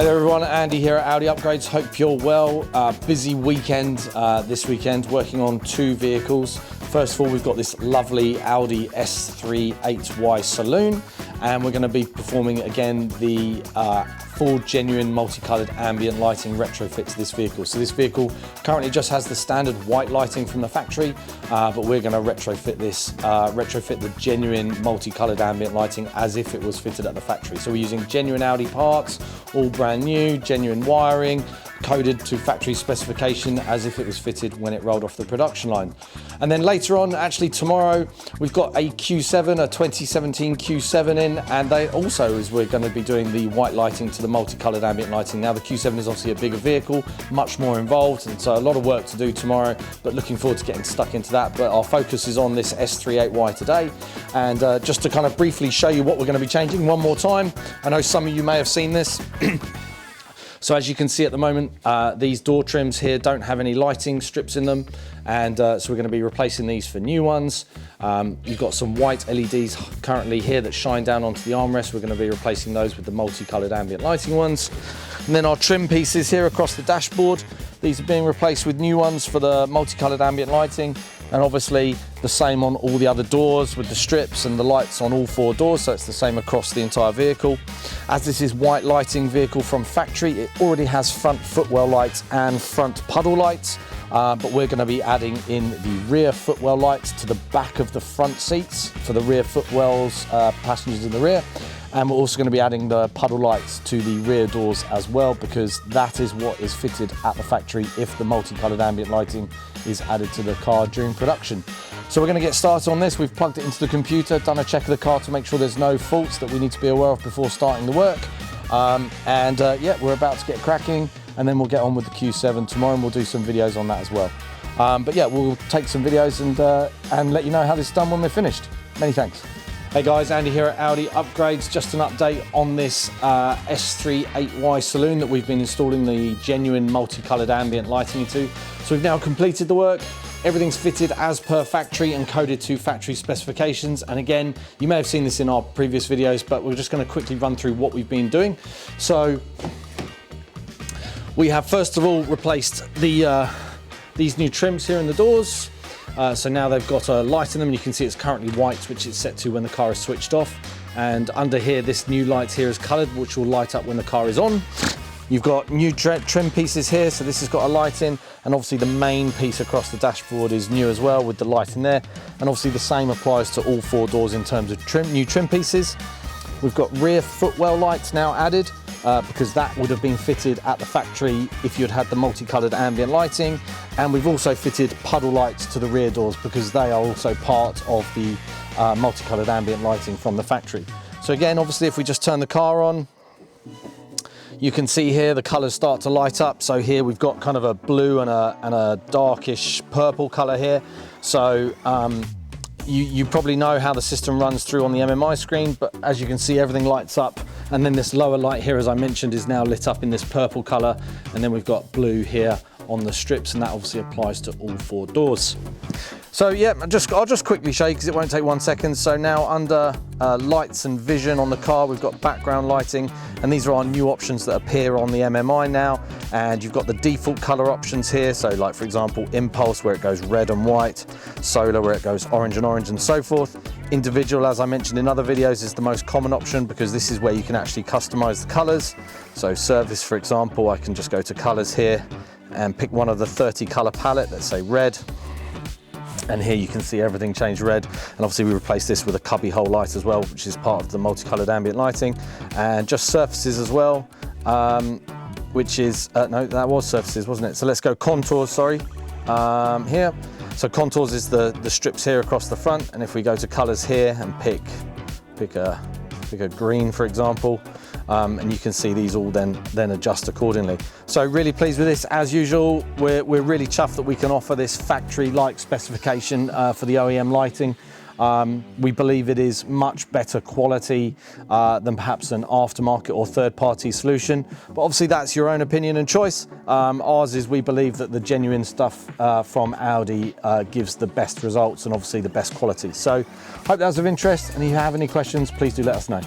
Hey there everyone, Andy here at Audi Upgrades. Hope you're well. Busy weekend this weekend, working on two vehicles. First of all, we've got this lovely Audi A3 8Y Saloon, and we're going to be performing again the full genuine multicolored ambient lighting retrofit to this vehicle. So this vehicle currently just has the standard white lighting from the factory, but we're going to retrofit this, retrofit the genuine multicolored ambient lighting as if it was fitted at the factory. So we're using genuine Audi parts, all brand new, genuine wiring, coded to factory specification as if it was fitted when it rolled off the production line. And then later on, actually tomorrow, we've got a Q7, a 2017 Q7 in, and they also, as we're going to be doing the white lighting to the multicolored ambient lighting. Now the Q7 is obviously a bigger vehicle, much more involved, and so a lot of work to do tomorrow, but looking forward to getting stuck into that. But our focus is on this S3 8Y today, and just to kind of briefly show you what we're going to be changing one more time. I know some of you may have seen this. So as you can see at the moment, these door trims here don't have any lighting strips in them, and so we're going to be replacing these for new ones. You've got some white LEDs currently here that shine down onto the armrest. We're going to be replacing those with the multicolored ambient lighting ones. And then our trim pieces here across the dashboard, these are being replaced with new ones for the multicolored ambient lighting, and obviously the same on all the other doors with the strips and the lights on all four doors, so it's the same across the entire vehicle. As this is white lighting vehicle from factory, it already has front footwell lights and front puddle lights, but we're going to be adding in the rear footwell lights to the back of the front seats for the rear footwells, passengers in the rear. And we're also going to be adding the puddle lights to the rear doors as well, because that is what is fitted at the factory if the multicolored ambient lighting is added to the car during production. So we're going to get started on this. We've plugged it into the computer, done a check of the car to make sure there's no faults that we need to be aware of before starting the work. Yeah, we're about to get cracking, and then we'll get on with the Q7 tomorrow, and we'll do some videos on that as well. But yeah, we'll take some videos and let you know how this is done when we're finished. Many thanks. Hey guys, Andy here at Audi Upgrades. Just an update on this S3 8Y Saloon that we've been installing the genuine multicolored ambient lighting into. So we've now completed the work. Everything's fitted as per factory and coded to factory specifications. And again, you may have seen this in our previous videos, but we're just going to quickly run through what we've been doing. So we have first of all replaced these new trims here in the doors. So now they've got a light in them, and you can see it's currently white, which it's set to when the car is switched off. And under here, this new light here is coloured, which will light up when the car is on. You've got new trim pieces here, so this has got a light in, and obviously the main piece across the dashboard is new as well with the light in there. And obviously the same applies to all four doors in terms of new trim pieces. We've got rear footwell lights now added, because that would have been fitted at the factory if you'd had the multicolored ambient lighting. And we've also fitted puddle lights to the rear doors because they are also part of the multicolored ambient lighting from the factory. So again, obviously if we just turn the car on, you can see here the colors start to light up. So here we've got kind of a blue and a darkish purple color here. So you probably know how the system runs through on the MMI screen, but as you can see, everything lights up. And then this lower light here, as I mentioned, is now lit up in this purple color. And then we've got blue here on the strips, and that obviously applies to all four doors. So yeah, I'll just quickly show you because it won't take 1 second. So now under lights and vision on the car, we've got background lighting, and these are our new options that appear on the MMI now. And you've got the default color options here. So like for example, Impulse, where it goes red and white, Solar, where it goes orange, and so forth. Individual, as I mentioned in other videos, is the most common option because this is where you can actually customize the colors. So Service, for example, I can just go to colors here and pick one of the 30 color palette, let's say red. And here you can see everything change red. And obviously we replaced this with a cubby hole light as well, which is part of the multicolored ambient lighting. And just surfaces as well, which is, no, that was surfaces, wasn't it? So let's go contours, sorry, here. So contours is the strips here across the front. And if we go to colors here and pick a green, for example, and you can see these all then adjust accordingly. So really pleased with this. As usual, we're really chuffed that we can offer this factory-like specification for the OEM lighting. We believe it is much better quality than perhaps an aftermarket or third-party solution, but obviously that's your own opinion and choice. Ours is we believe that the genuine stuff from Audi gives the best results and obviously the best quality. So hope that was of interest, and if you have any questions, please do let us know.